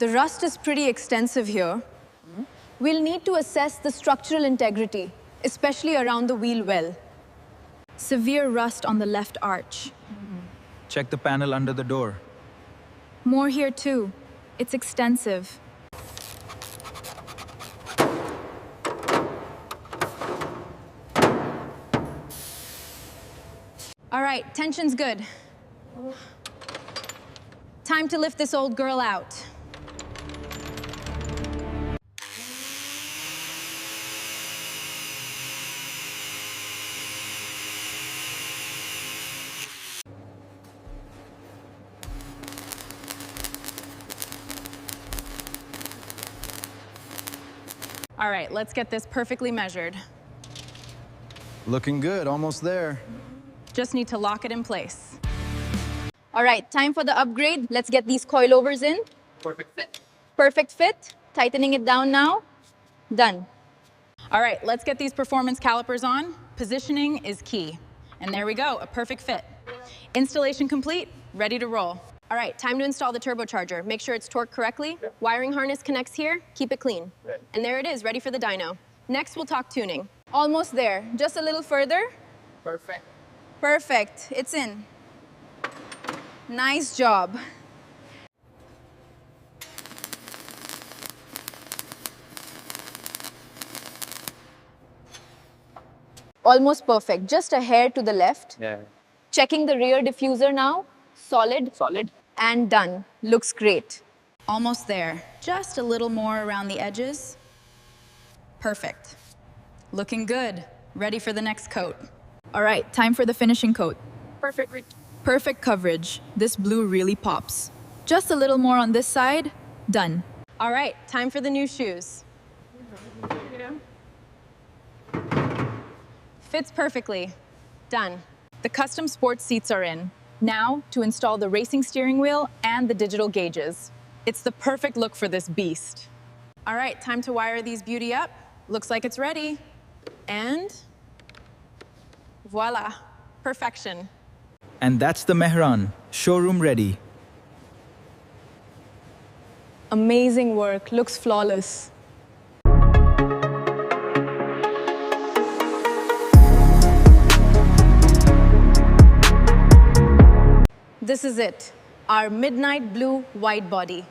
The rust is pretty extensive here. We'll need to assess the structural integrity, especially around the wheel well. Severe rust on the left arch. Check the panel under the door. More here too. It's extensive. All right, tension's good. Time to lift this old girl out. All right, let's get this perfectly measured. Looking good, almost there. Just need to lock it in place. All right, time for the upgrade. Let's get these coilovers in. Perfect fit. Perfect fit. Tightening it down now. Done. All right, let's get these performance calipers on. Positioning is key. And there we go, a perfect fit. Installation complete, ready to roll. All right, time to install the turbocharger. Make sure it's torqued correctly. Yep. Wiring harness connects here. Keep it clean. Right. And there it is, ready for the dyno. Next, we'll talk tuning. Almost there. Just a little further. Perfect. Perfect. It's in. Nice job. Almost perfect. Just a hair to the left. Yeah. Checking the rear diffuser now. Solid. Solid. And done. Looks great. Almost there. Just a little more around the edges. Perfect. Looking good. Ready for the next coat. All right, time for the finishing coat. Perfect. Perfect coverage. This blue really pops. Just a little more on this side. Done. All right, time for the new shoes. Fits perfectly. Done. The custom sports seats are in. Now to install the racing steering wheel and the digital gauges. It's the perfect look for this beast. All right, time to wire these beauty up. Looks like it's ready. And voila, perfection. And that's the Mehran, showroom ready. Amazing work, looks flawless. This is it, our midnight blue wide body.